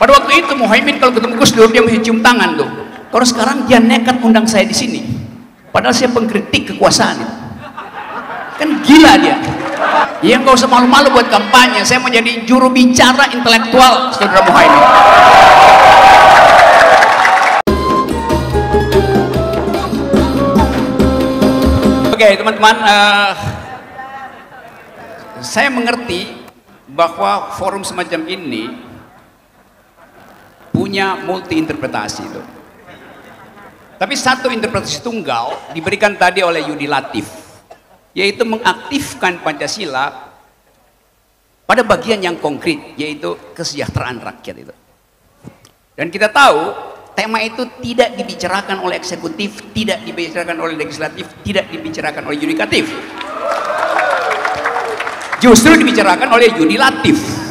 Pada waktu itu Muhaimin kalau ketemu Gus Dur dia mesti cium tangan tuh. Kalau sekarang dia nekat undang saya di sini, padahal saya pengkritik kekuasaan itu. Kan gila dia. Ya nggak usah malu-malu buat kampanye. Saya mau jadi juru bicara intelektual, saudara Muhaimin. Oke teman-teman, saya mengerti bahwa forum semacam ini punya multi interpretasi itu. Tapi satu interpretasi tunggal diberikan tadi oleh Yudi Latif, yaitu mengaktifkan Pancasila pada bagian yang konkret, yaitu kesejahteraan rakyat itu. Dan kita tahu tema itu tidak dibicarakan oleh eksekutif, tidak dibicarakan oleh legislatif, tidak dibicarakan oleh yudikatif. Justru dibicarakan oleh Yudi Latif.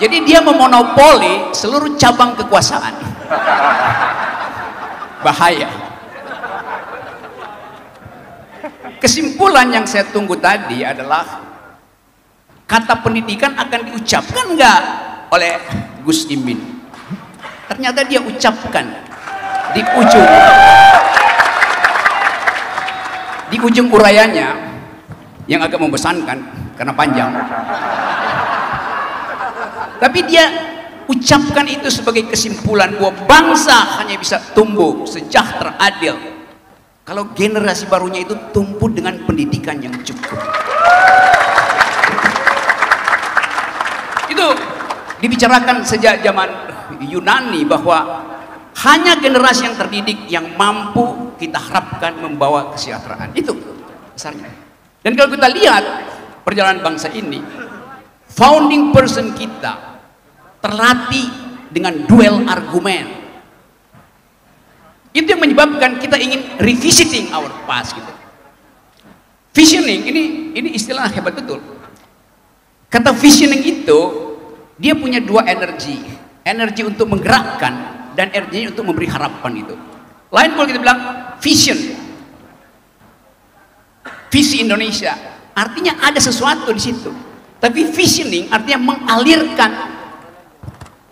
Jadi dia memonopoli seluruh cabang kekuasaan. Bahaya. Kesimpulan yang saya tunggu tadi adalah kata pendidikan akan diucapkan enggak oleh Gus Imin. Ternyata dia ucapkan di ujung urayanya yang agak membosankan karena panjang. Tapi dia ucapkan itu sebagai kesimpulan bahwa bangsa hanya bisa tumbuh sejahtera, adil kalau generasi barunya itu tumbuh dengan pendidikan yang cukup. Itu dibicarakan sejak zaman Yunani bahwa hanya generasi yang terdidik yang mampu kita harapkan membawa kesejahteraan. Itu besarnya. Dan kalau kita lihat perjalanan bangsa ini, founding person kita terlatih dengan duel argumen. Itu yang menyebabkan kita ingin revisiting our past gitu. Visioning ini istilah hebat betul. Kata visioning itu dia punya dua energi untuk menggerakkan dan energi untuk memberi harapan itu. Lain kalau kita bilang vision, visi Indonesia, artinya ada sesuatu di situ. Tapi visioning artinya mengalirkan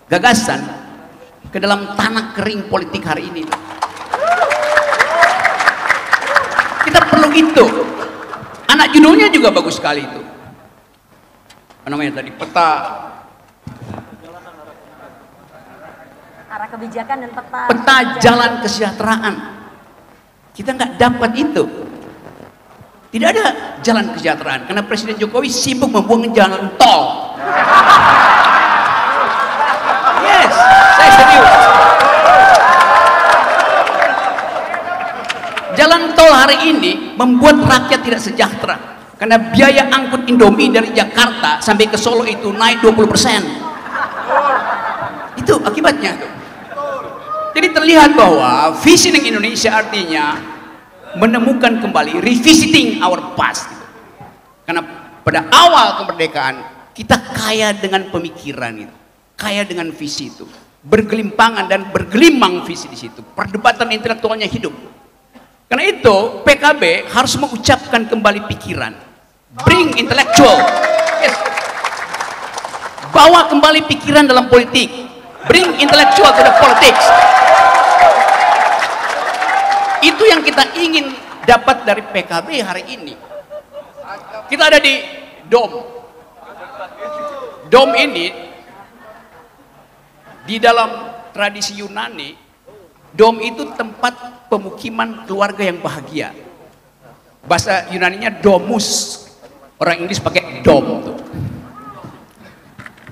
gagasan ke dalam tanah kering politik hari ini. Kita perlu itu. Anak judulnya juga bagus sekali itu. Apa namanya tadi? Peta arah kebijakan dan peta jalan kesejahteraan. Kita nggak dapat itu. Tidak ada jalan kesejahteraan karena Presiden Jokowi sibuk membuang jalan tol. Yes, saya serius. Jalan tol hari ini membuat rakyat tidak sejahtera karena biaya angkut Indomie dari Jakarta sampai ke Solo itu naik 20%. Itu akibatnya. Jadi terlihat bahwa visioning Indonesia artinya menemukan kembali, revisiting our past. Karena pada awal kemerdekaan kita kaya dengan pemikiran itu, kaya dengan visi itu, bergelimpangan dan bergelimang visi di situ, perdebatan intelektualnya hidup. Karena itu PKB harus mengucapkan kembali pikiran, bring intellectual, yes. Bawa kembali pikiran dalam politik, bring intellectual to the politics. Itu yang kita ingin dapat dari PKB hari ini. Kita ada di Dom. Dom ini di dalam tradisi Yunani, Dom itu tempat pemukiman keluarga yang bahagia. Bahasa Yunaninya domus. Orang Inggris pakai dom tuh.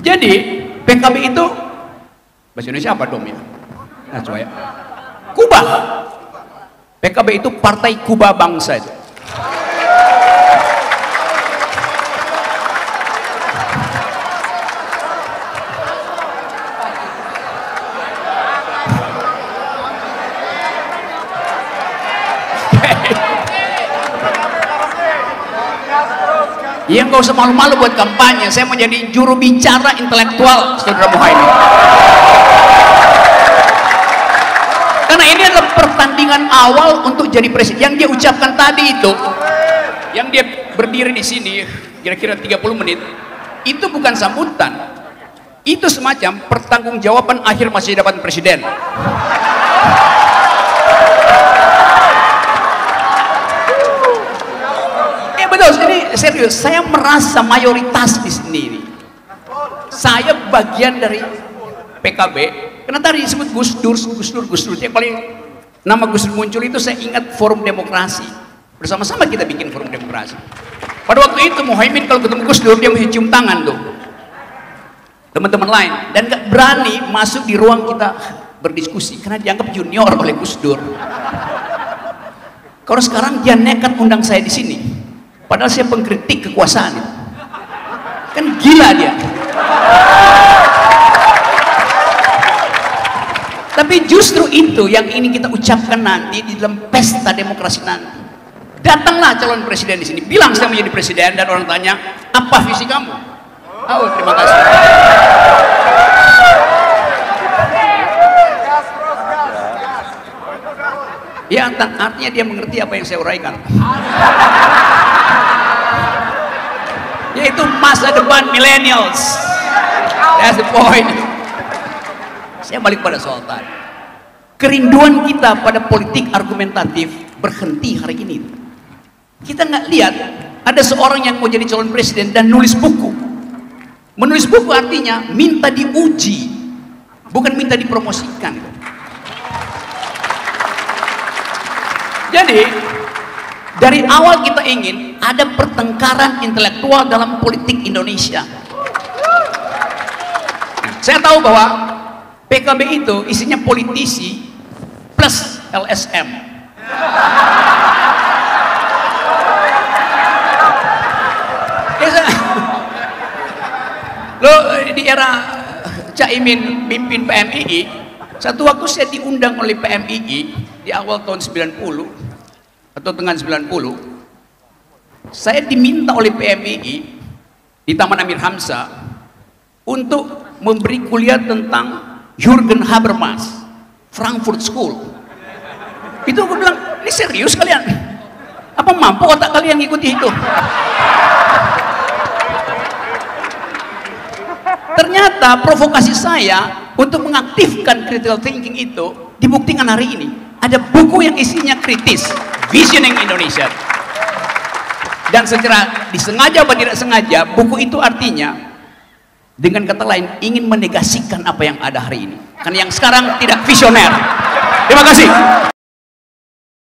Jadi PKB itu bahasa Indonesia apa dom ya? Nah, coba ya. Kubah. PKB itu partai Kuba bangsa itu. Ya nggak usah malu-malu buat kampanye. Saya mau jadi juru bicara intelektual, saudara Muhaimin. Karena ini adalah pertandingan pertandingan awal untuk jadi presiden. Yang dia ucapkan tadi itu, yang dia berdiri di sini kira-kira 30 menit, itu bukan sambutan. Itu semacam pertanggungjawaban akhir masa jabatan presiden. Betul, ini serius. Saya merasa mayoritas di sini. Saya bagian dari PKB. Karena tadi disebut Gus Dur. Yang paling nama Gus Dur muncul itu saya ingat Forum Demokrasi. Bersama-sama kita bikin Forum Demokrasi. Pada waktu itu Muhaimin kalau ketemu Gus Dur dia mesti cium tangan tuh. Teman-teman lain dan gak berani masuk di ruang kita berdiskusi karena dianggap junior oleh Gus Dur. Kalau sekarang dia nekat undang saya di sini. Padahal saya pengkritik kekuasaan itu. Kan gila dia. Tapi justru itu yang ingin kita ucapkan nanti di dalam pesta demokrasi nanti. Datanglah calon presiden di sini, bilang saya menjadi presiden, dan orang tanya, apa visi kamu? Oh, terima kasih. Ya, artinya dia mengerti apa yang saya uraikan. Yaitu masa depan millennials. That's the point. Saya balik pada soal tadi. Kerinduan kita pada politik argumentatif berhenti hari ini. Kita nggak lihat ada seorang yang mau jadi calon presiden dan nulis buku. Menulis buku artinya minta diuji, bukan minta dipromosikan. Jadi dari awal kita ingin ada pertengkaran intelektual dalam politik Indonesia. Saya tahu bahwa PKB itu isinya politisi plus LSM. Loh, di era Caimin pimpin PMII, satu waktu saya diundang oleh PMII di awal tahun 90 atau tengah 90, saya diminta oleh PMII di Taman Amir Hamzah untuk memberi kuliah tentang Jürgen Habermas, Frankfurt School. Itu aku bilang, ini serius kalian? Apa mampu otak kalian ngikuti itu? Ternyata provokasi saya untuk mengaktifkan critical thinking itu dibuktikan hari ini. Ada buku yang isinya kritis, Visioning Indonesia. Dan secara disengaja atau tidak sengaja, buku itu artinya dengan kata lain ingin menegasikan apa yang ada hari ini. Karena yang sekarang tidak visioner. Terima kasih.